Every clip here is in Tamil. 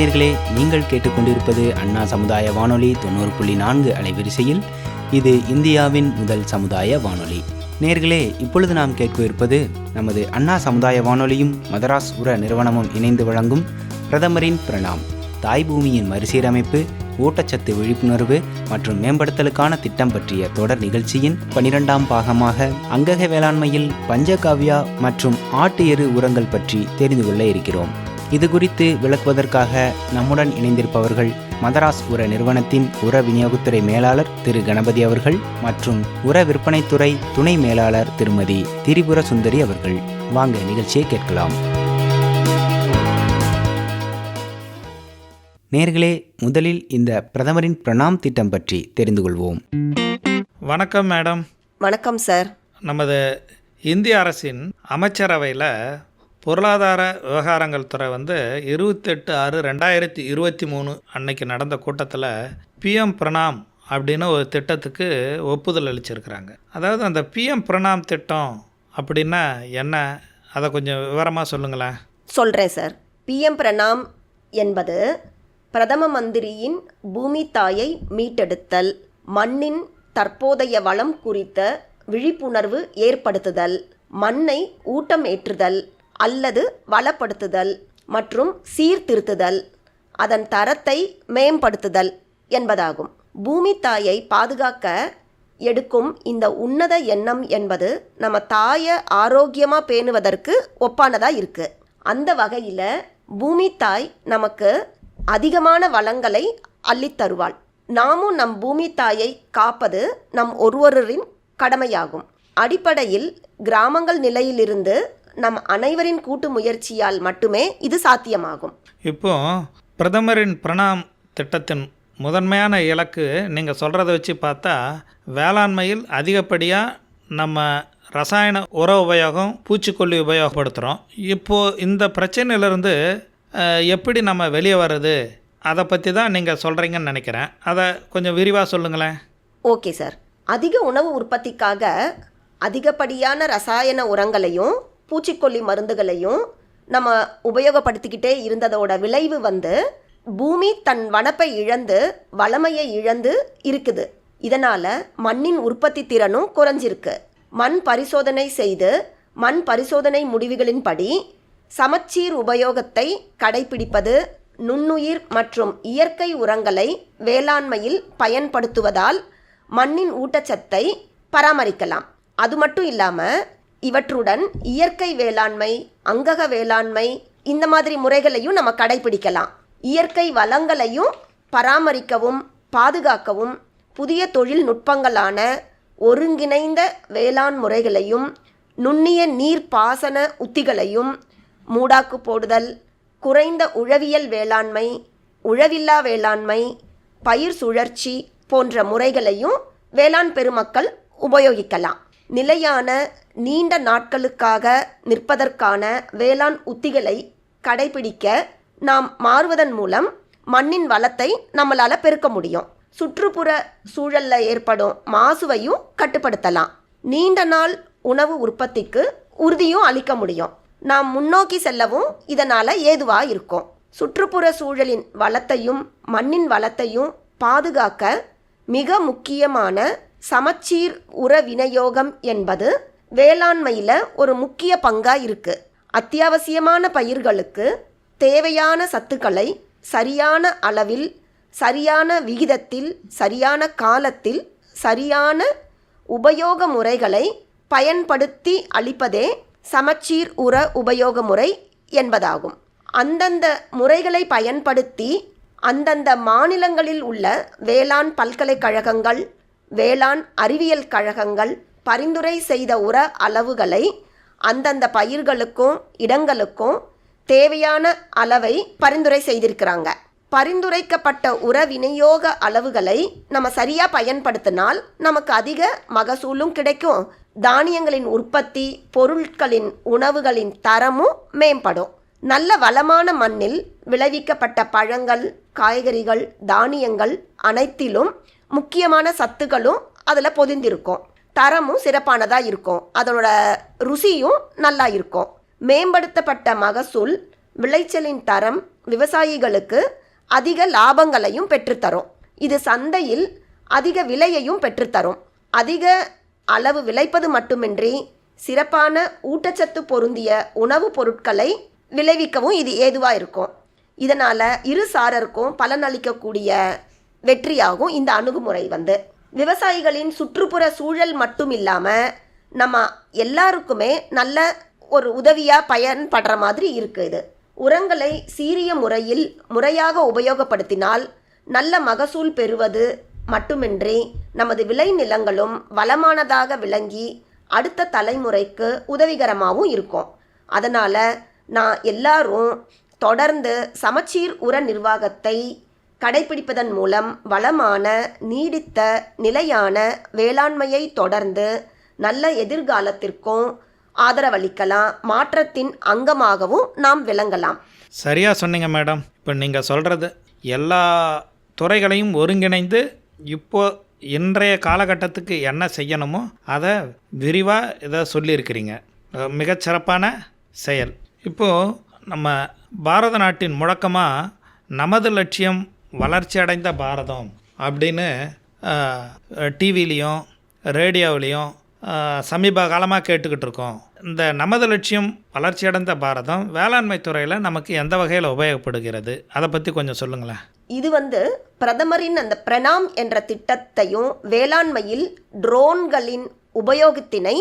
நேயர்களே, நீங்கள் கேட்டுக்கொண்டிருப்பது அண்ணா சமுதாய வானொலி 90.4 அலைவரிசையில். இது இந்தியாவின் முதல் சமுதாய வானொலி. நேயர்களே, இப்பொழுது நாம் கேட்க இருப்பது நமது அண்ணா சமுதாய வானொலியும் மதராஸ் உர நிறுவனமும் இணைந்து வழங்கும் பிரதமரின் பிரணாம், தாய் பூமியின் மறுசீரமைப்பு, ஊட்டச்சத்து விழிப்புணர்வு மற்றும் மேம்படுத்தலுக்கான திட்டம் பற்றிய தொடர் நிகழ்ச்சியின் 12ஆம் பாகமாக அங்கக வேளாண்மையில் பஞ்சகாவியா மற்றும் ஆட்டு எரு உரங்கள் பற்றி தெரிந்து கொள்ள இருக்கிறோம். இது குறித்து விளக்குவதற்காக நம்முடன் இணைந்திருப்பவர்கள் மதராஸ் உர நிறுவனத்தின் உர விநியோகத்துறை மேலாளர் திரு கணபதி அவர்கள் மற்றும் உர விற்பனைத்துறை துணை மேலாளர் திருமதி திரிபுர சுந்தரி அவர்கள். வாங்க நிகழ்ச்சியை கேட்கலாம். நேர்களே, முதலில் இந்த பிரதமரின் பிரணாம் திட்டம் பற்றி தெரிந்து கொள்வோம். வணக்கம் மேடம். வணக்கம் சார். நமது இந்திய அரசின் அமைச்சரவையில் பொருளாதார விவகாரங்கள் துறை 28/6/2023 அன்னைக்கு நடந்த கூட்டத்தில் பிஎம் பிரணாம் அப்படின்னு ஒரு திட்டத்துக்கு ஒப்புதல் அளிச்சிருக்கிறாங்க. அதாவது அந்த பிஎம் பிரணாம் திட்டம் அப்படின்னா என்ன, அதை கொஞ்சம் விவரமாக சொல்லுங்களேன். சொல்கிறேன் சார். பிஎம் பிரணாம் என்பது பிரதம மந்திரியின் பூமி தாயை மீட்டெடுத்தல், மண்ணின் தற்போதைய வளம் குறித்த விழிப்புணர்வு ஏற்படுத்துதல், மண்ணை ஊட்டம் ஏற்றுதல் அல்லது வளப்படுத்துதல் மற்றும் சீர்திருத்துதல், அதன் தரத்தை மேம்படுத்துதல் என்பதாகும். பூமி தாயை பாதுகாக்க எடுக்கும் இந்த உன்னத எண்ணம் என்பது நம்ம தாயை ஆரோக்கியமாக பேணுவதற்கு ஒப்பானதாக இருக்குது. அந்த வகையில் பூமி தாய் நமக்கு அதிகமான வளங்களை அள்ளித்தருவாள். நாமும் நம் பூமி தாயை காப்பது நம் ஒருவரின் கடமையாகும். அடிப்படையில் கிராமங்கள் நிலையிலிருந்து நம் அனைவரின் கூட்டு முயற்சியால் மட்டுமே இது சாத்தியமாகும். இப்போ பிரதமரின் பிரணாம் திட்டத்தின் முதன்மையான இலக்கு நீங்கள் சொல்கிறத வச்சு பார்த்தா வேளாண்மையில் அதிகப்படியாக நம்ம ரசாயன உர உபயோகம், பூச்சிக்கொல்லி உபயோகப்படுத்துகிறோம். இப்போது இந்த பிரச்சனையிலேருந்து எப்படி நம்ம வெளியே வர்றது, அதை பற்றி தான் நீங்கள் சொல்கிறீங்கன்னு நினைக்கிறேன். அதை கொஞ்சம் விரிவாக சொல்லுங்களேன். Okay sir. அதிக உணவு உற்பத்திக்காக அதிகப்படியான ரசாயன உரங்களையும் பூச்சிக்கொல்லி மருந்துகளையும் நம்ம உபயோகப்படுத்திக்கிட்டே இருந்ததோட விளைவு பூமி தன் வனப்பை இழந்து வளமையை இழந்து இருக்குது. இதனால் மண்ணின் உற்பத்தி திறனும் குறைஞ்சிருக்கு. மண் பரிசோதனை செய்து மண் பரிசோதனை முடிவுகளின்படி சமச்சீர் உபயோகத்தை கடைபிடிப்பது, நுண்ணுயிர் மற்றும் இயற்கை உரங்களை வேளாண்மையில் பயன்படுத்துவதால் மண்ணின் ஊட்டச்சத்தை பராமரிக்கலாம். அது மட்டும் இல்லாமல் இவற்றுடன் இயற்கை வேளாண்மை, அங்கக வேளாண்மை இந்த மாதிரி முறைகளையும் நம்ம கடைபிடிக்கலாம். இயற்கை வளங்களையும் பராமரிக்கவும் பாதுகாக்கவும் புதிய தொழில்நுட்பங்களான ஒருங்கிணைந்த வேளாண் முறைகளையும் நுண்ணிய நீர் பாசன உத்திகளையும், மூடாக்கு போடுதல், குறைந்த உழவியல் வேளாண்மை, உழவில்லா வேளாண்மை, பயிர் சுழற்சி போன்ற முறைகளையும் வேளாண் பெருமக்கள் உபயோகிக்கலாம். நிலையான நீண்ட நாட்களுக்காக நிற்பதற்கான வேளாண் உத்திகளை கடைபிடிக்க நாம் மாறுவதன் மூலம் மண்ணின் வளத்தை நம்மளால் பெருக்க முடியும். சுற்றுப்புற சூழலில் ஏற்படும் மாசுவையும் கட்டுப்படுத்தலாம். நீண்ட நாள் உணவு உற்பத்திக்கு உறுதியும் அளிக்க முடியும். நாம் முன்னோக்கி செல்லவும் இதனால் ஏதுவாக இருக்கும். சுற்றுப்புற சூழலின் வளத்தையும் மண்ணின் வளத்தையும் பாதுகாக்க மிக முக்கியமான சமச்சீர் உர விநியோகம் என்பது வேளாண்மையில் ஒரு முக்கிய பங்காக இருக்குது. அத்தியாவசியமான பயிர்களுக்கு தேவையான சத்துக்களை சரியான அளவில், சரியான விகிதத்தில், சரியான காலத்தில், சரியான உபயோக முறைகளை பயன்படுத்தி அளிப்பதே சமச்சீர் உர உபயோக முறை என்பதாகும். அந்தந்த முறைகளை பயன்படுத்தி அந்தந்த மாநிலங்களில் உள்ள வேளாண் பல்கலைக்கழகங்கள், வேளாண் அறிவியல் கழகங்கள் பரிந்துரை செய்த உர அளவுகளை அந்தந்த பயிர்களுக்கும் இடங்களுக்கும் தேவையான அளவை பரிந்துரை செய்திருக்கிறாங்க. பரிந்துரைக்கப்பட்ட உர விநியோக அளவுகளை நம்ம சரியாக பயன்படுத்தினால் நமக்கு அதிக மகசூலும் கிடைக்கும். தானியங்களின் உற்பத்தி, பொருட்களின் உணவுகளின் தரமும் மேம்படும். நல்ல வளமான மண்ணில் விளைவிக்கப்பட்ட பழங்கள், காய்கறிகள், தானியங்கள் அனைத்திலும் முக்கியமான சத்துக்களும் அதில் பொதிந்திருக்கும். தரமும் சிறப்பானதாக இருக்கும். அதனோட ருசியும் நல்லா இருக்கும். மேம்படுத்தப்பட்ட மகசூல் விளைச்சலின் தரம் விவசாயிகளுக்கு அதிக லாபங்களையும் பெற்றுத்தரும். இது சந்தையில் அதிக விலையையும் பெற்றுத்தரும். அதிக அளவு விளைப்பது மட்டுமின்றி சிறப்பான ஊட்டச்சத்து பொருந்திய உணவுப் பொருட்களை விளைவிக்கவும் இது ஏதுவாக இருக்கும். இதனால் இரு சாரருக்கும் பலனளிக்கக்கூடிய வெற்றியாகும் இந்த அணுகுமுறை. விவசாயிகளின் சுற்றுப்புற சூழல் மட்டும் இல்லாமல் நம்ம எல்லாருக்குமே நல்ல ஒரு உதவியாக பயன்படுற மாதிரி இருக்குது. உரங்களை சீரிய முறையில் முறையாக உபயோகப்படுத்தினால் நல்ல மகசூல் பெறுவது மட்டுமின்றி நமது விளைநிலங்களும் வளமானதாக விளங்கி அடுத்த தலைமுறைக்கு உதவிகரமாகவும் இருக்கும். அதனால் நான் எல்லாரும் தொடர்ந்து சமச்சீர் உர நிர்வாகத்தை கடைபிடிப்பதன் மூலம் வளமான நீடித்த நிலையான வேளாண்மையை தொடர்ந்து நல்ல எதிர்காலத்திற்கும் ஆதரவளிக்கலாம், மாற்றத்தின் அங்கமாகவும் நாம் விளங்கலாம். சரியாக சொன்னீங்க மேடம். இப்போ நீங்கள் சொல்கிறது எல்லா துறைகளையும் ஒருங்கிணைந்து இப்போ இன்றைய காலகட்டத்துக்கு என்ன செய்யணுமோ அதை விரிவாக இதை சொல்லியிருக்கிறீங்க. மிகச்சிறப்பான செயல். இப்போது நம்ம பாரத நாட்டின் முழக்கமாக நமது லட்சியம் வளர்ச்சி அடைந்த பாரதம் அப்படின்னு டிவிலையும் ரேடியோவிலையும் சமீப காலமாக கேட்டுக்கிட்டு இருக்கோம். இந்த நமது லட்சியம் வளர்ச்சி அடைந்த பாரதம் வேளாண்மை துறையில் நமக்கு எந்த வகையில் உபயோகப்படுகிறது, அதை பற்றி கொஞ்சம் சொல்லுங்களேன். இது பிரதமரின் அந்த பிரணாம் என்ற திட்டத்தையும் வேளாண்மையில் ட்ரோன்களின் உபயோகத்தினை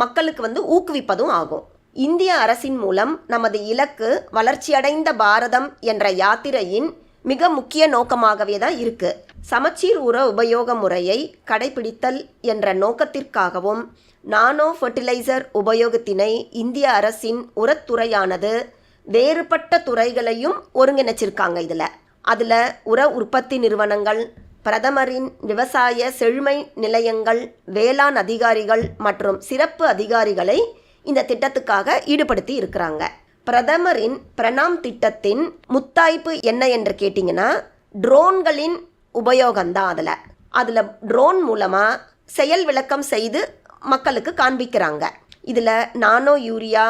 மக்களுக்கு ஊக்குவிப்பதும் ஆகும். இந்திய அரசின் மூலம் நமது இலக்கு வளர்ச்சியடைந்த பாரதம் என்ற யாத்திரையின் மிக முக்கிய நோக்கமாகவே தான் இருக்கு. சமச்சீர் உர உபயோக முறையை கடைபிடித்தல் என்ற நோக்கத்திற்காகவும் நானோ ஃபெர்டிலைசர் உபயோகத்தினை இந்திய அரசின் உரத்துறையானது வேறுபட்ட துறைகளையும் ஒருங்கிணைச்சிருக்காங்க. அதில் உர உற்பத்தி நிறுவனங்கள், பிரதமரின் விவசாய செழுமை நிலையங்கள், வேளாண் அதிகாரிகள் மற்றும் சிறப்பு அதிகாரிகளை இந்த திட்டத்துக்காக ஈடுபடுத்தி இருக்கிறாங்க. பிரதமரின் பிரணாம் திட்டத்தின் முத்தாய்ப்பு என்ன என்று கேட்டிங்கன்னா ட்ரோன்களின் உபயோகம்தான். அதில் ட்ரோன் மூலமாக செயல் விளக்கம் செய்து மக்களுக்கு காண்பிக்கிறாங்க. இதில் நானோ யூரியா,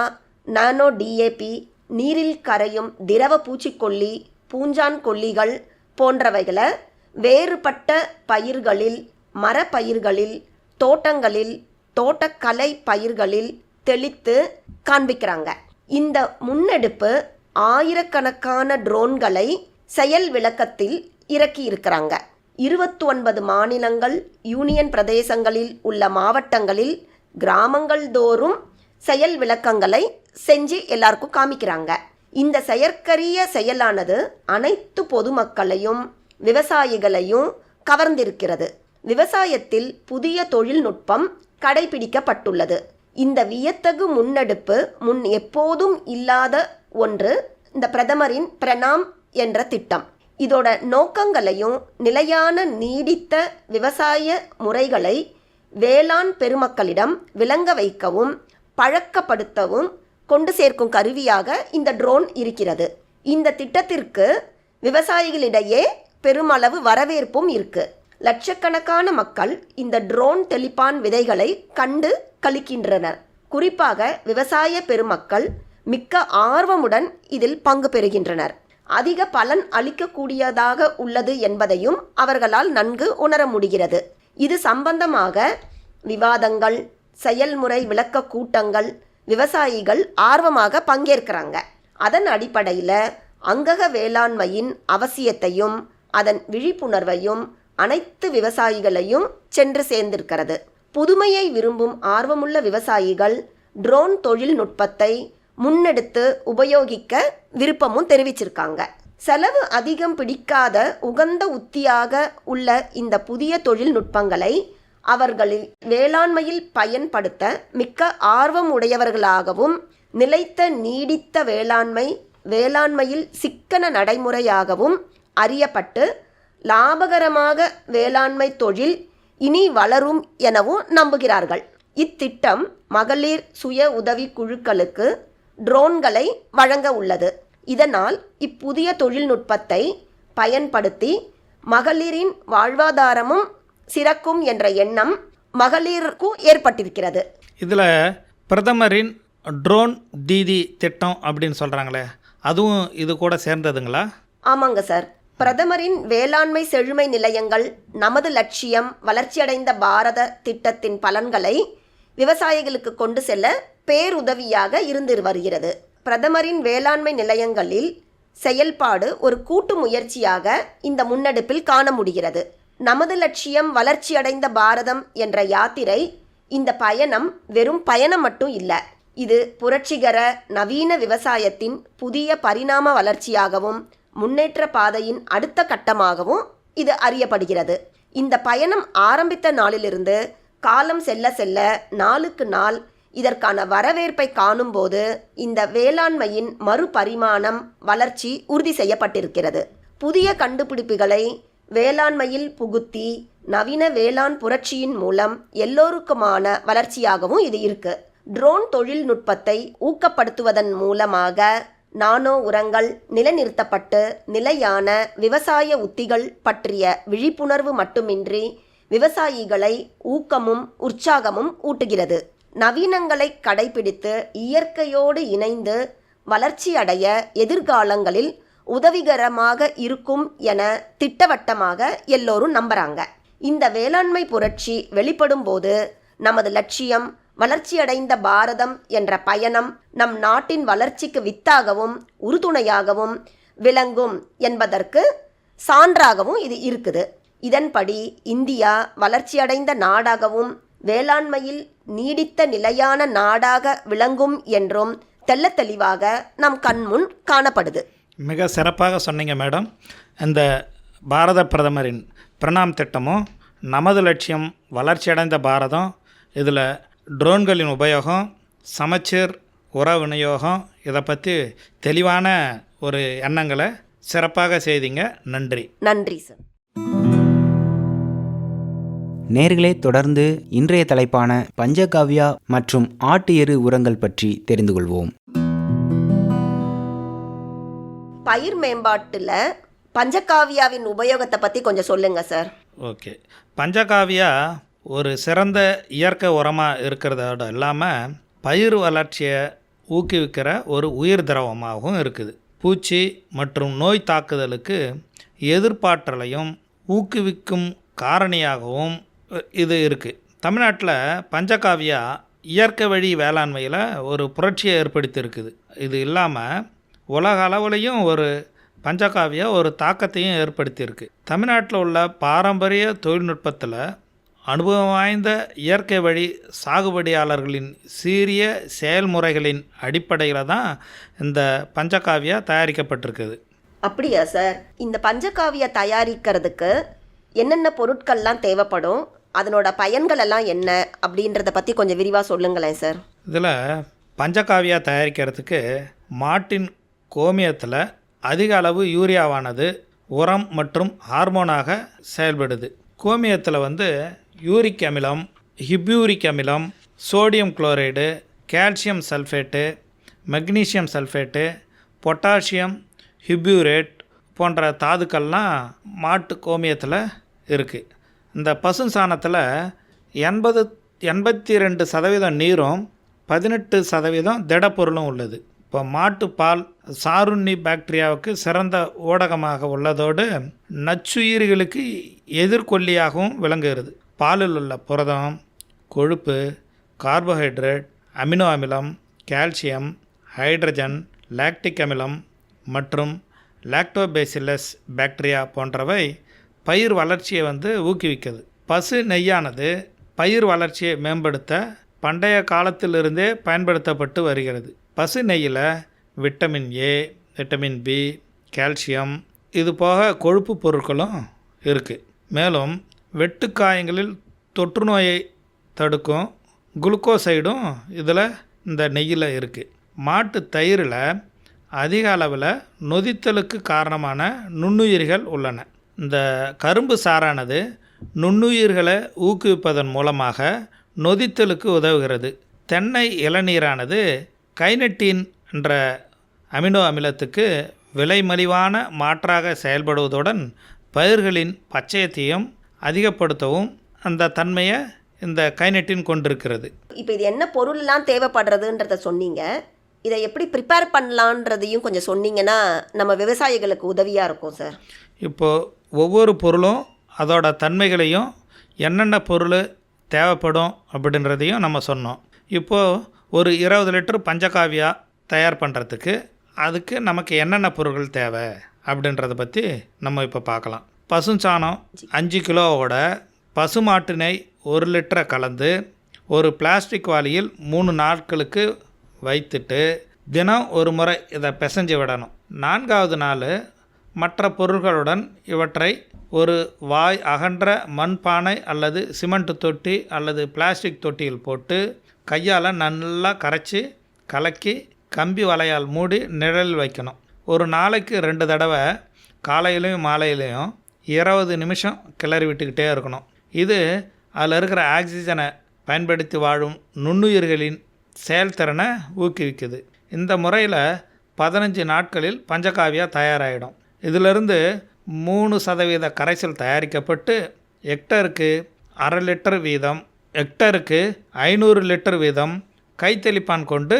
நானோ டிஏபி, நீரில் கரையும் திரவ பூச்சிக்கொல்லி, பூஞ்சான் கொல்லிகள் போன்றவைகளை வேறுபட்ட பயிர்களில், மரப்பயிர்களில், தோட்டங்களில், தோட்டக்கலை பயிர்களில் தெளித்து காண்பிக்கிறாங்க. இந்த முன்னெடுப்பு ஆயிரக்கணக்கான ட்ரோன்களை செயல் விளக்கத்தில் இறக்கி இருக்கிறாங்க. 29 மாநிலங்கள், யூனியன் பிரதேசங்களில் உள்ள மாவட்டங்களில் கிராமங்கள் தோறும் செயல் விளக்கங்களை செஞ்சு எல்லாருக்கும் காமிக்கிறாங்க. இந்த செயற்கரிய செயலானது அனைத்து பொதுமக்களையும் விவசாயிகளையும் கவர்ந்திருக்கிறது. விவசாயத்தில் புதிய தொழில்நுட்பம் கடைபிடிக்கப்பட்டுள்ளது. இந்த வியத்தகு முன்னெடுப்பு முன் எப்போதும் இல்லாத ஒன்று இந்த பிரதமரின் பிரணாம் என்ற திட்டம். இதோட நோக்கங்களையும் நிலையான நீடித்த விவசாய முறைகளை வேளாண் பெருமக்களிடம் விளங்க வைக்கவும் பழக்கப்படுத்தவும் கொண்டு சேர்க்கும் கருவியாக இந்த ட்ரோன் இருக்கிறது. இந்த திட்டத்திற்கு விவசாயிகளிடையே பெருமளவு வரவேற்பும் இருக்கு. லட்சக்கணக்கான மக்கள் இந்த ட்ரோன் தெளிப்பான் விதைகளை கண்டு களிக்கின்றனர். குறிப்பாக விவசாய பெருமக்கள் மிக்க ஆர்வமுடன் இதில் பங்கு பெறுகின்றனர். அதிக பலன் அளிக்கக்கூடியதாக உள்ளது என்பதையும் அவர்களால் நன்கு உணர முடிகிறது. இது சம்பந்தமாக விவாதங்கள், செயல்முறை விளக்க கூட்டங்கள் விவசாயிகள் ஆர்வமாக பங்கேற்கிறாங்க. அதன் அடிப்படையில் அங்கக வேளாண்மையின் அவசியத்தையும் அதன் விழிப்புணர்வையும் அனைத்து விவசாயிகளையும் சென்று சேர்ந்திருக்கிறது. புதுமையை விரும்பும் ஆர்வமுள்ள விவசாயிகள் ட்ரோன் தொழில்நுட்பத்தை முன்னெடுத்து உபயோகிக்க விருப்பமும் தெரிவிச்சிருக்காங்க. செலவு அதிகம் பிடிக்காத உகந்த உத்தியாக உள்ள இந்த புதிய தொழில்நுட்பங்களை அவர்களில் வேளாண்மையில் பயன்படுத்த மிக்க ஆர்வம் உடையவர்களாகவும் நிலைத்த நீடித்த வேளாண்மையில் சிக்கன நடைமுறையாகவும் அறியப்பட்டு லாபகரமாக வேளாண்மை தொழில் இனி வளரும் எனவும் நம்புகிறார்கள். இத்திட்டம் மகளிர் சுய உதவி குழுக்களுக்கு ட்ரோன்களை வழங்க உள்ளது. இதனால் இப்புதிய தொழில்நுட்பத்தை பயன்படுத்தி மகளிரின் வாழ்வாதாரமும் சிறக்கும் என்ற எண்ணம் மகளிருக்கும் ஏற்பட்டிருக்கிறது. இதில் பிரதமரின் ட்ரோன் தீதி திட்டம் அப்படின்னு சொல்கிறாங்களே, அதுவும் இது கூட சேர்ந்ததுங்களா? ஆமாங்க சார். பிரதமரின் வேளாண்மை செழுமை நிலையங்கள் நமது லட்சியம் வளர்ச்சியடைந்த பாரத திட்டத்தின் பலன்களை விவசாயிகளுக்கு கொண்டு செல்ல பேருதவியாக இருந்து வருகிறது. பிரதமரின் வேளாண்மை நிலையங்களில் செயல்பாடு ஒரு கூட்டு முயற்சியாக இந்த முன்னெடுப்பில் காண முடிகிறது. நமது லட்சியம் வளர்ச்சியடைந்த பாரதம் என்ற யாத்திரை இந்த பயணம் வெறும் பயணம் மட்டும் இல்லை. இது புரட்சிகர நவீன விவசாயத்தின் புதிய பரிணாம வளர்ச்சியாகவும் முன்னேற்ற பாதையின் அடுத்த கட்டமாகவும் இது அறியப்படுகிறது. இந்த பயணம் ஆரம்பித்த நாளிலிருந்து காலம் செல்ல செல்ல நாளுக்கு நாள் இதற்கான வரவேற்பை காணும்போது இந்த வேளாண்மையின் மறுபரிமாணம் வளர்ச்சி உறுதி செய்யப்பட்டிருக்கிறது. புதிய கண்டுபிடிப்புகளை வேளாண்மையில் புகுத்தி நவீன வேளாண் புரட்சியின் மூலம் எல்லோருக்குமான வளர்ச்சியாகவும் இது இருக்கு. ட்ரோன் தொழில்நுட்பத்தை ஊக்கப்படுத்துவதன் மூலமாக நானோ உரங்கள் நிலைநிறுத்தப்பட்டு நிலையான விவசாய உத்திகள் பற்றிய விழிப்புணர்வு மட்டுமின்றி விவசாயிகளை ஊக்கமும் உற்சாகமும் ஊட்டுகிறது. நவீனங்களை கடைபிடித்து இயற்கையோடு இணைந்து வளர்ச்சியடைய எதிர்காலங்களில் உதவிகரமாக இருக்கும் என திட்டவட்டமாக எல்லோரும் நம்புறாங்க. இந்த வேளாண்மை புரட்சி வெளிப்படும் போது நமது லட்சியம் வளர்ச்சியடைந்த பாரதம் என்ற பயணம் நம் நாட்டின் வளர்ச்சிக்கு வித்தாகவும் உறுதுணையாகவும் விளங்கும் என்பதற்கு சான்றாகவும் இது இருக்குது. இதன்படி இந்தியா வளர்ச்சியடைந்த நாடாகவும் வேளாண்மையில் நீடித்த நிலையான நாடாக விளங்கும் என்றும் தெள்ளத் தெளிவாக நம் கண்முன் காணப்படுது. மிக சிறப்பாக சொன்னீங்க மேடம். இந்த பாரத பிரதமரின் பிரணாம் திட்டமும் நமது லட்சியம் வளர்ச்சியடைந்த பாரதம், இதில் ட்ரோன்களின் உபயோகம், சமச்சீர் உர விநியோகம், இதை பற்றி தெளிவான ஒரு எண்ணங்களை சிறப்பாக செய்தீங்க. நன்றி. நன்றி சார். நேர்களே, தொடர்ந்து இன்றைய தலைப்பான பஞ்சகாவியா மற்றும் ஆட்டு எரு உரங்கள் பற்றி தெரிந்து கொள்வோம். பயிர் மேம்பாட்டில் பஞ்சகாவியாவின் உபயோகத்தை பற்றி கொஞ்சம் சொல்லுங்க சார். ஓகே. பஞ்சகாவியா ஒரு சிறந்த இயற்கை உரமாக இருக்கிறதோட இல்லாமல் பயிர் வளர்ச்சியை ஊக்குவிக்கிற ஒரு உயிர் திரவமாகவும் இருக்குது. பூச்சி மற்றும் நோய் தாக்குதலுக்கு எதிர்ப்பாற்றலையும் ஊக்குவிக்கும் காரணியாகவும் இது இருக்குது. தமிழ்நாட்டில் பஞ்சகாவியா இயற்கை வழி வேளாண்மையில் ஒரு புரட்சியை ஏற்படுத்தியிருக்குது. இது இல்லாமல் உலக அளவுலேயும் ஒரு பஞ்சகாவியா ஒரு தாக்கத்தையும் ஏற்படுத்தியிருக்கு. தமிழ்நாட்டில் உள்ள பாரம்பரிய தொழில்நுட்பத்தில் அனுபவம் வாய்ந்த இயற்கை வழி சாகுபடியாளர்களின் சீரிய செயல்முறைகளின் அடிப்படையில் தான் இந்த பஞ்சகாவியா தயாரிக்கப்பட்டிருக்குது. அப்படியா சார்? இந்த பஞ்சகாவியா தயாரிக்கிறதுக்கு என்னென்ன பொருட்கள்லாம் தேவைப்படும், அதனோட பயன்கள் எல்லாம் என்ன அப்படின்றத பற்றி கொஞ்சம் விரிவாக சொல்லுங்களேன் சார். இதில் பஞ்சகாவியா தயாரிக்கிறதுக்கு மாட்டின் கோமியத்தில் அதிக அளவு யூரியாவானது உரம் மற்றும் ஹார்மோனாக செயல்படுது. கோமியத்தில் யூரிக் அமிலம், ஹிப்யூரிக் அமிலம், sodium chloride, calcium sulphate, magnesium sulphate, potassium hippurate போன்ற தாதுக்கள்லாம் மாட்டு கோமியத்தில் இருக்குது. இந்த பசு சாணத்தில் 82% நீரும் 18% திடப்பொருளும் உள்ளது. இப்போ மாட்டுப்பால் சாருண்ணி பாக்டீரியாவுக்கு சிறந்த ஊடகமாக உள்ளதோடு நச்சுயிர்களுக்கு எதிர்கொல்லியாகவும் விளங்குகிறது. பாலில் உள்ள புரதம், கொழுப்பு, கார்போஹைட்ரேட், அமினோ அமிலம், கால்சியம், ஹைட்ரஜன், லாக்டிக் அமிலம் மற்றும் லாக்டோபேசிலஸ் பாக்டீரியா போன்றவை பயிர் வளர்ச்சியை ஊக்குவிக்குது. பசு நெய்யானது பயிர் வளர்ச்சியை மேம்படுத்த பண்டைய காலத்திலிருந்தே பயன்படுத்தப்பட்டு வருகிறது. பசு நெய்யில் vitamin A, vitamin B, calcium, இது போக கொழுப்பு பொருட்களும் இருக்குது. மேலும் வெட்டுக்காயங்களில் தொற்று நோயை தடுக்கும் குளுக்கோசைடும் இதில் இந்த நெய்யில் இருக்குது. மாட்டு தயிரில் அதிக அளவில் நொதித்தலுக்கு காரணமான நுண்ணுயிர்கள் உள்ளன. இந்த கரும்பு சாறானது நுண்ணுயிர்களை ஊக்குவிப்பதன் மூலமாக நொதித்தலுக்கு உதவுகிறது. தென்னை இளநீரானது கைனட்டின் என்ற அமினோ அமிலத்துக்கு விலைமலிவான மாற்றாக செயல்படுவதுடன் பயிர்களின் பச்சையத்தையும் அதிகப்படுத்தவும் அந்த தன்மையை இந்த கைனட்டின் கொண்டிருக்கிறது. இப்போ இது என்ன பொருள்லாம் தேவைப்படுறதுன்றத சொன்னீங்க. இதை எப்படி ப்ரிப்பேர் பண்ணலான்றதையும் கொஞ்சம் சொன்னீங்கன்னா நம்ம விவசாயிகளுக்கு உதவியாக இருக்கும் சார். இப்போது ஒவ்வொரு பொருளும் அதோட தன்மைகளையும் என்னென்ன பொருள் தேவைப்படும் அப்படின்றதையும் நம்ம சொன்னோம். இப்போது ஒரு 20 லிட்டர் பஞ்சகாவியா தயார் பண்ணுறதுக்கு அதுக்கு நமக்கு என்னென்ன பொருட்கள் தேவை அப்படின்றத பற்றி நம்ம இப்போ பார்க்கலாம். பசுஞ்சாணம் 5 கிலோவோட பசுமாட்டு நெய் 1 லிட்டரை கலந்து ஒரு பிளாஸ்டிக் வாளியில் 3 நாட்களுக்கு வைத்துட்டு தினம் ஒரு முறை இதை பிசைஞ்சு விடணும். 4வது நாள் மற்ற பொருள்களுடன் இவற்றை ஒரு வாய் அகன்ற மண்பானை அல்லது சிமெண்ட் தொட்டி அல்லது பிளாஸ்டிக் தொட்டியில் போட்டு கையால் நல்லா கரைச்சி கலக்கி கம்பி வலையால் மூடி நிழலில் வைக்கணும். ஒரு நாளைக்கு 2 தடவை காலையிலையும் மாலையிலையும் 20 நிமிஷம் கிளறி விட்டுக்கிட்டே இருக்கணும். இது அதில் இருக்கிற ஆக்சிஜனை பயன்படுத்தி வாழும் நுண்ணுயிர்களின் செயல்திறனை ஊக்குவிக்குது. இந்த முறையில் 15 நாட்களில் பஞ்சகாவியா தயாராகிடும். இதிலிருந்து 3% கரைசல் தயாரிக்கப்பட்டு ஹெக்டருக்கு 1/2 லிட்டர் வீதம், ஹெக்டருக்கு 500 லிட்டர் வீதம் கைத்தெளிப்பான் கொண்டு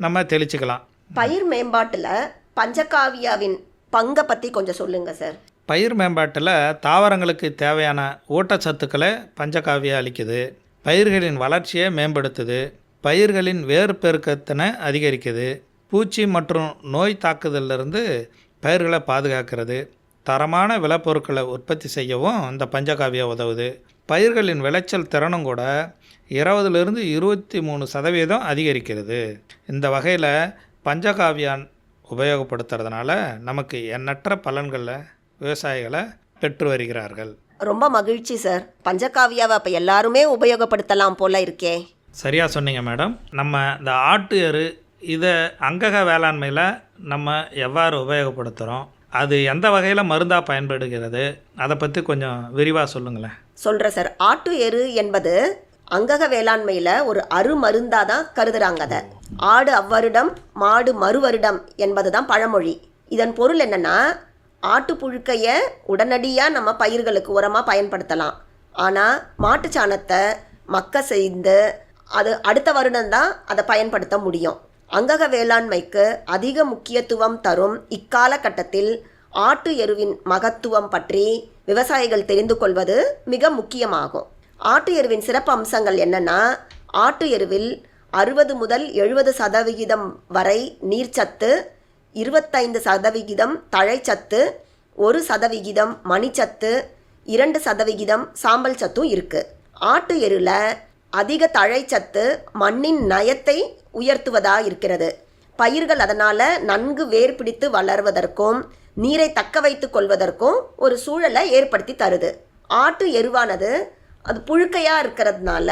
நம்ம தெளிச்சுக்கலாம். பயிர் மேம்பாட்டில் பஞ்சகாவியாவின் பங்கை பற்றி கொஞ்சம் சொல்லுங்கள் சார். பயிர் மேம்பாட்டில் தாவரங்களுக்கு தேவையான ஊட்டச்சத்துக்களை பஞ்சகாவியா அளிக்குது. பயிர்களின் வளர்ச்சியை மேம்படுத்துது. பயிர்களின் வேர் பெருக்கத்தினை அதிகரிக்குது. பூச்சி மற்றும் நோய் தாக்குதலிருந்து பயிர்களை பாதுகாக்கிறது. தரமான விளைபொருட்களை உற்பத்தி செய்யவும் இந்த பஞ்சகாவியா உதவுது. பயிர்களின் விளைச்சல் திறனும் கூட 20லிருந்து 23% அதிகரிக்கிறது. இந்த வகையில் பஞ்சகாவியான் உபயோகப்படுத்துறதுனால நமக்கு எண்ணற்ற பலன்களை விவசாயிகளை பெற்று வருகிறார்கள். ரொம்ப மகிழ்ச்சி சார். பஞ்சகாவியாவை அப்போ எல்லாருமே உபயோகப்படுத்தலாம் போல இருக்கே. சரியாக சொன்னீங்க மேடம். நம்ம இந்த ஆட்டு எரு இதை அங்கக வேளாண்மையில் நம்ம எவ்வாறு உபயோகப்படுத்துகிறோம், அது எந்த வகையில் மருந்தாக பயன்படுகிறது, அதை பற்றி கொஞ்சம் விரிவாக சொல்லுங்களேன். சொல்கிறேன் சார். ஆட்டு எரு என்பது அங்கக வேளாண்மையில் ஒரு அருமருந்தாக தான் கருதுகிறாங்க. அதை ஆடு அவ்வருடம் மாடு மறுவருடம் என்பது தான் பழமொழி. இதன் பொருள் என்னென்னா, ஆட்டு புழுக்கையை உடனடியாக நம்ம பயிர்களுக்கு உரமாக பயன்படுத்தலாம். ஆனால் மாட்டு சாணத்தை மக்க செய்து அது அடுத்த வருடம்தான் அதை பயன்படுத்த முடியும். அங்கக வேளாண்மைக்கு அதிக முக்கியத்துவம் தரும் இக்காலகட்டத்தில் ஆட்டு எருவின் மகத்துவம் பற்றி விவசாயிகள் தெரிந்து கொள்வது மிக முக்கியமாகும். ஆட்டு எருவின் சிறப்பு அம்சங்கள் என்னென்னா, ஆட்டு எருவில் 60 முதல் 70% வரை நீர்ச்சத்து, 25% தழைச்சத்து, 1% மணிச்சத்து, 2% சாம்பல் சத்தும் இருக்குது. ஆட்டு எருவில் அதிக தழைச்சத்து மண்ணின் நயத்தை உயர்த்துவதாக இருக்கிறது. பயிர்கள் அதனால் நன்கு வேர் பிடித்து வளர்வதற்கும் நீரை தக்க வைத்து கொள்வதற்கும் ஒரு சூழலை ஏற்படுத்தி தருது. ஆட்டு எருவானது அது புழுக்கையாக இருக்கிறதுனால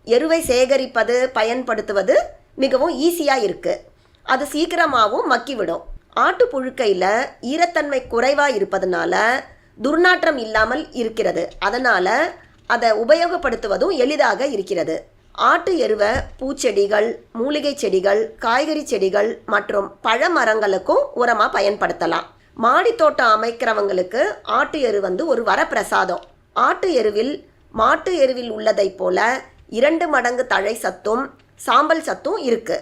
எருவை சேகரிப்பது பயன்படுத்துவது மிகவும் ஈஸியாக இருக்குது. அது சீக்கிரமாகவும் மக்கிவிடும். ஆட்டு புழுக்கையில் ஈரத்தன்மை குறைவாக இருப்பதனால துர்நாற்றம் இல்லாமல் இருக்கிறது. அதனால் அதை உபயோகப்படுத்துவதும் எளிதாக இருக்கிறது. ஆட்டு எருவை பூச்செடிகள், மூலிகை செடிகள், காய்கறி செடிகள் மற்றும் பழ மரங்களுக்கும் உரமாக பயன்படுத்தலாம். மாடி தோட்டம் அமைக்கிறவங்களுக்கு ஆட்டு எரு ஒரு வரப்பிரசாதம். ஆட்டு எருவில் மாட்டு எருவில் உள்ளதை போல 2 மடங்கு தழை சத்தும் சாம்பல் சத்தும் இருக்கு.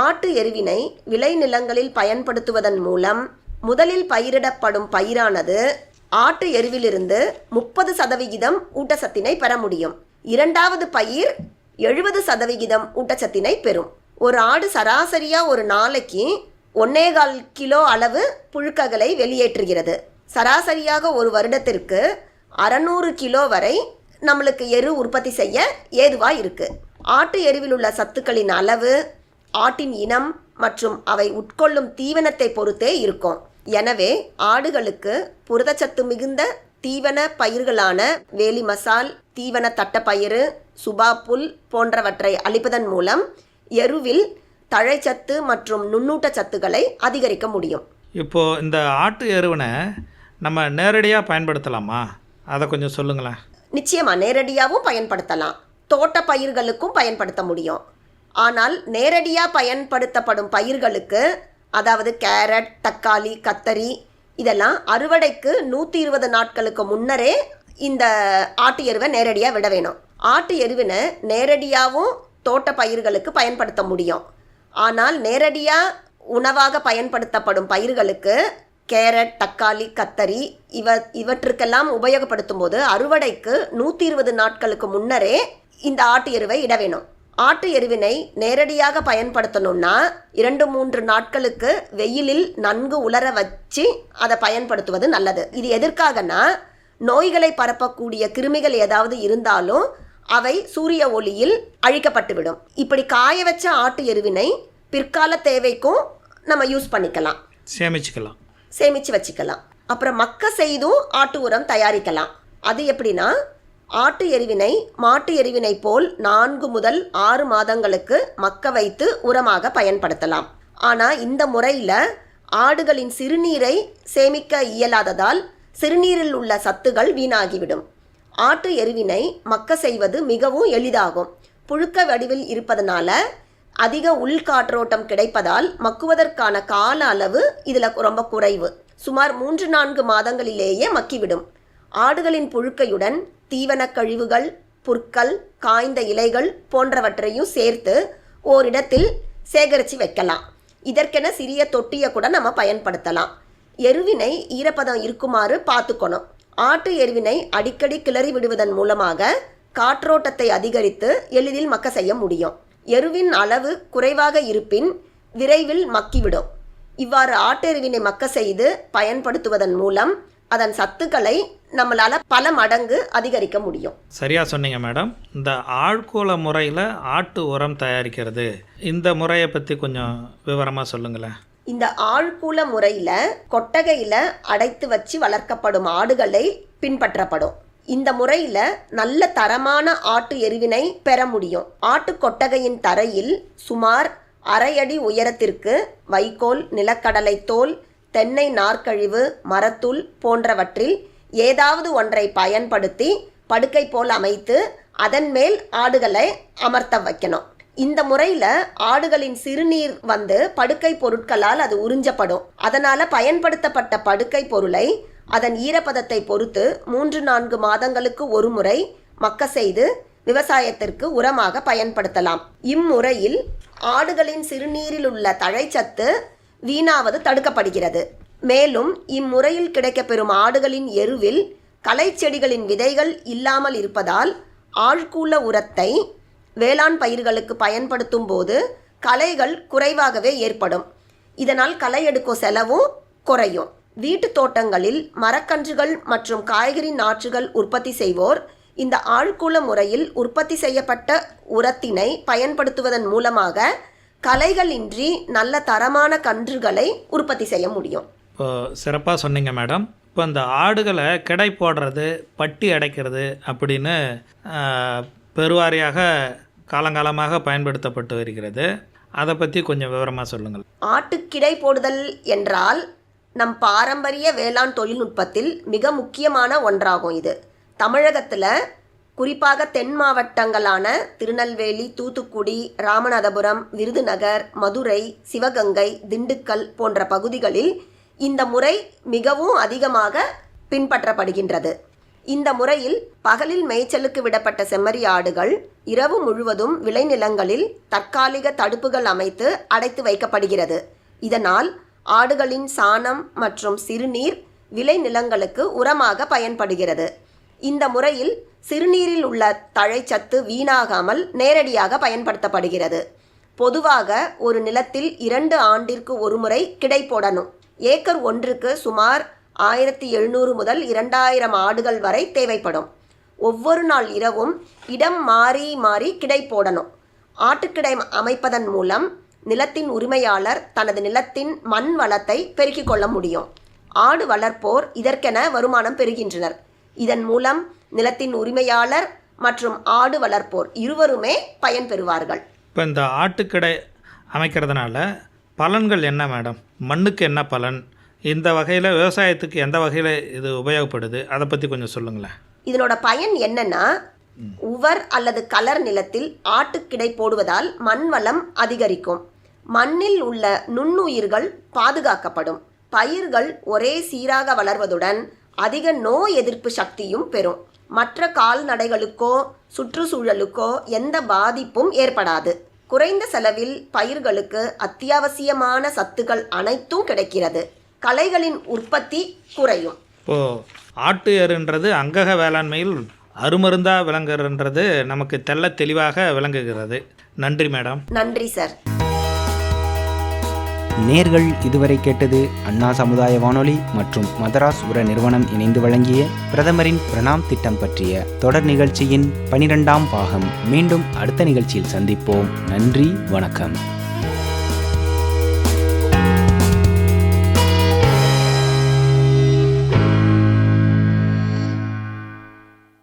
ஆட்டு எருவினை விளைநிலங்களில் பயன்படுத்துவதன் மூலம் முதலில் பயிரிடப்படும் பயிரானது ஆட்டு எருவிலிருந்து 30% ஊட்டச்சத்தினை பெற முடியும். இரண்டாவது பயிர் 70% ஊட்டச்சத்தினை பெறும். ஒரு ஆடு சராசரியாக ஒரு நாளைக்கு 1.25 கிலோ அளவு புழுக்கைகளை வெளியேற்றுகிறது. சராசரியாக ஒரு வருடத்திற்கு 600 கிலோ வரை நம்மளுக்கு எரு உற்பத்தி செய்ய ஏதுவாக இருக்குது. ஆட்டு எருவில் உள்ள சத்துக்களின் அளவு ஆட்டின் இனம் மற்றும் அவை உட்கொள்ளும் தீவனத்தை பொறுத்தே இருக்கும். எனவே ஆடுகளுக்கு புரதச்சத்து மிகுந்த தீவன பயிர்களான வேலி மசால், தீவன தட்டப்பயிறு, சுபா புல் போன்றவற்றை அளிப்பதன் மூலம் எருவில் தழைச்சத்து மற்றும் நுண்ணூட்ட சத்துக்களை அதிகரிக்க முடியும். இப்போது இந்த ஆட்டு எருவினை நம்ம நேரடியாக பயன்படுத்தலாமா? அதை கொஞ்சம் சொல்லுங்களேன். நிச்சயமாக நேரடியாகவும் பயன்படுத்தலாம். தோட்ட பயிர்களுக்கும் பயன்படுத்த முடியும். ஆனால் நேரடியாக பயன்படுத்தப்படும் பயிர்களுக்கு, அதாவது கேரட், தக்காளி, கத்தரி, இதெல்லாம் அறுவடைக்கு 120 நாட்களுக்கு முன்னரே இந்த ஆட்டு எருவை நேரடியாக விட வேணும். ஆட்டு எருவினை நேரடியாகவும் தோட்ட பயிர்களுக்கு பயன்படுத்த முடியும். ஆனால் நேரடியாக உணவாக பயன்படுத்தப்படும் பயிர்களுக்கு கேரட், தக்காளி, கத்தரி இவற்றுக்கெல்லாம் உபயோகப்படுத்தும் போது அறுவடைக்கு 120 நாட்களுக்கு முன்னரே இந்த ஆட்டு எருவை இட வேணும். ஆட்டு எருவினை நேரடியாக பயன்படுத்தணும்னா 2-3 நாட்களுக்கு வெயிலில் நன்கு உலர வச்சு அதை பயன்படுத்துவது நல்லது. இது எதற்காகனா நோய்களை பரப்பக்கூடிய கிருமிகள் ஏதாவது இருந்தாலும் அவை சூரிய ஒளியில் அழிக்கப்பட்டுவிடும். இப்படி காய வச்ச ஆட்டு எருவினை பிற்கால தேவைக்கும் நம்ம யூஸ் பண்ணிக்கலாம், சேமிச்சு வச்சுக்கலாம். அப்புறம் மக்க செய்தும் ஆட்டு உரம் தயாரிக்கலாம். அது எப்படின்னா ஆட்டு எருவினை மாட்டு எருவினை போல் 4 முதல் 6 மாதங்களுக்கு மக்க வைத்து உரமாக பயன்படுத்தலாம். ஆனால் இந்த முறையில் ஆடுகளின் சிறுநீரை சேமிக்க இயலாததால் சிறுநீரில் உள்ள சத்துகள் வீணாகிவிடும். ஆட்டு எருவினை மக்க செய்வது மிகவும் எளிதாகும். புழுக்க வடிவில் இருப்பதனால அதிக உள்காற்றோட்டம் கிடைப்பதால் மக்குவதற்கான கால அளவு இதில் ரொம்ப குறைவு. சுமார் 3-4 மாதங்களிலேயே மக்கிவிடும். ஆடுகளின் புழுக்கையுடன் தீவன கழிவுகள், புற்கள், காய்ந்த இலைகள் போன்றவற்றையும் சேர்த்து ஓரிடத்தில் சேகரித்து வைக்கலாம். இதற்கென சிறிய தொட்டியை கூட நம்ம பயன்படுத்தலாம். எருவினை ஈரப்பதம் இருக்குமாறு பார்த்துக்கணும். ஆட்டு எருவினை அடிக்கடி கிளறி விடுவதன் மூலமாக காற்றோட்டத்தை அதிகரித்து எளிதில் மக்க செய்ய முடியும். எருவின் அளவு குறைவாக இருப்பின் விரைவில் மக்கிவிடும். இவ்வாறு ஆட்டெருவினை மக்க செய்து பயன்படுத்துவதன் மூலம் அதன் சத்துக்களை நம்மளால் பல மடங்கு அதிகரிக்க முடியும். சரியாக சொன்னீங்க மேடம். இந்த ஆழ்கூல முறையில் ஆட்டு உரம் தயாரிக்கிறது, இந்த முறையை பற்றி கொஞ்சம் விவரமாக சொல்லுங்களேன். இந்த ஆழ்கூல முறையில் கொட்டகையில் அடைத்து வச்சு வளர்க்கப்படும் ஆடுகளை பின்பற்றப்படும். இந்த முறையில் நல்ல தரமான ஆட்டு எருவினை பெற முடியும். ஆட்டு கொட்டகையின் தரையில் சுமார் 1/2 அடி உயரத்திற்கு வைக்கோல், நிலக்கடலை தோல், தென்னை நார்க்கழிவு, மரத்தூள் போன்றவற்றில் ஏதாவது ஒன்றை பயன்படுத்தி படுக்கை போல் அமைத்து அதன் மேல் ஆடுகளை அமர்த்த வைக்கணும். இந்த முறையில் ஆடுகளின் சிறுநீர் படுக்கை பொருட்களால் அது உறிஞ்சப்படும். அதனால் பயன்படுத்தப்பட்ட படுக்கை பொருளை அதன் ஈரப்பதத்தை பொறுத்து 3-4 மாதங்களுக்கு ஒரு முறை மக்க செய்து விவசாயத்திற்கு உரமாக பயன்படுத்தலாம். இம்முறையில் ஆடுகளின் சிறுநீரில் உள்ள தழைச்சத்து வீணாவது தடுக்கப்படுகிறது. மேலும் இம்முறையில் கிடைக்கப்பெறும் ஆடுகளின் எருவில் களை செடிகளின் விதைகள் இல்லாமல் இருப்பதால் ஆழ்கூல உரத்தை வேளாண் பயிர்களுக்கு பயன்படுத்தும் போது களைகள் குறைவாகவே ஏற்படும். இதனால் களை எடுக்கும் செலவும் குறையும். வீட்டு தோட்டங்களில் மரக்கன்றுகள் மற்றும் காய்கறி நாற்றுகள் உற்பத்தி செய்வோர் இந்த ஆழ்கூல முறையில் உற்பத்தி செய்யப்பட்ட உரத்தினை பயன்படுத்துவதன் மூலமாக களைகள் இன்றி நல்ல தரமான கன்றுகளை உற்பத்தி செய்ய முடியும். இப்போ சிறப்பாக சொன்னீங்க மேடம். இப்போ இந்த ஆடுகளை கிடை போடுறது, பட்டி அடைக்கிறது அப்படின்னு பெருவாரியாக காலங்காலமாக பயன்படுத்தப்பட்டு வருகிறது. அதை பற்றி கொஞ்சம் விவரமாக சொல்லுங்கள். ஆட்டு கிடை போடுதல் என்றால் நம் பாரம்பரிய வேளாண் தொழில்நுட்பத்தில் மிக முக்கியமான ஒன்றாகும். இது தமிழகத்தில் குறிப்பாக தென் மாவட்டங்களான திருநெல்வேலி, தூத்துக்குடி, ராமநாதபுரம், விருதுநகர், மதுரை, சிவகங்கை, திண்டுக்கல் போன்ற பகுதிகளில் இந்த முறை மிகவும் அதிகமாக பின்பற்றப்படுகின்றது. இந்த முறையில் பகலில் மேய்ச்சலுக்கு விடப்பட்ட செம்மறி ஆடுகள் இரவு முழுவதும் விளைநிலங்களில் தற்காலிக தடுப்புகள் அமைத்து அடைத்து வைக்கப்படுகிறது. இதனால் ஆடுகளின் சாணம் மற்றும் சிறுநீர் விளைநிலங்களுக்கு உரமாக பயன்படுகிறது. இந்த முறையில் சிறுநீரில் உள்ள தழைச்சத்து வீணாகாமல் நேரடியாக பயன்படுத்தப்படுகிறது. பொதுவாக ஒரு நிலத்தில் 2 ஆண்டிற்கு ஒரு முறை கிடை போடணும். ஏக்கர் ஒன்றுக்கு சுமார் 1700 முதல் 2000 ஆடுகள் வரை தேவைப்படும். ஒவ்வொரு நாள் இரவும் இடம் மாறி மாறி கிடை போடணும். ஆட்டுக்கிடை அமைப்பதன் மூலம் நிலத்தின் உரிமையாளர் தனது நிலத்தின் மண் வளத்தை பெருக்கிக் கொள்ள முடியும். ஆடு வளர்ப்போர் இதற்கென வருமானம் பெறுகின்றனர். இதன் மூலம் நிலத்தின் உரிமையாளர் மற்றும் ஆடு வளர்ப்போர் இருவருமே பயன்பெறுவார்கள். இப்போ இந்த ஆட்டுக்கடை அமைக்கிறதுனால பலன்கள் என்ன மேடம்? மண்ணுக்கு என்ன பலன்? இந்த வகையில் விவசாயத்துக்கு எந்த வகையில் இது உபயோகப்படுது, அதை பற்றி கொஞ்சம் சொல்லுங்களேன். இதனோட பயன் என்னன்னா, உவர் அல்லது கலர் நிலத்தில் ஆட்டுக்கிடை போடுவதால் மண் வளம் அதிகரிக்கும். மண்ணில் உள்ள நுண்ணுயிர்கள் பாதுகாக்கப்படும். பயிர்கள் ஒரே சீராக வளர்வதுடன் அதிக நோய் எதிர்ப்பு சக்தியும் பெறும். மற்ற கால்நடைகளுக்கோ சுற்றுச்சூழலுக்கோ எந்த பாதிப்பும் ஏற்படாது. குறைந்த செலவில் பயிர்களுக்கு அத்தியாவசியமான சத்துக்கள் அனைத்தும் கிடைக்கிறது. களைகளின் உற்பத்தி குறையும். இப்போது ஆட்டு எருன்றது அங்கக வேளாண்மையில் அருமருந்தாக விளங்குறன்றது நமக்கு தெள்ள தெளிவாக விளங்குகிறது. நன்றி மேடம். நன்றி சார். நேர்கள் இதுவரை கேட்டது அண்ணா சமுதாய வானொலி மற்றும் மதராஸ் உர நிறுவனம் இணைந்து வழங்கிய பிரதமரின் பிரணாம் திட்டம் பற்றிய தொடர் நிகழ்ச்சியின் 12ஆம் பாகம். மீண்டும் அடுத்த நிகழ்ச்சியில் சந்திப்போம். நன்றி, வணக்கம்.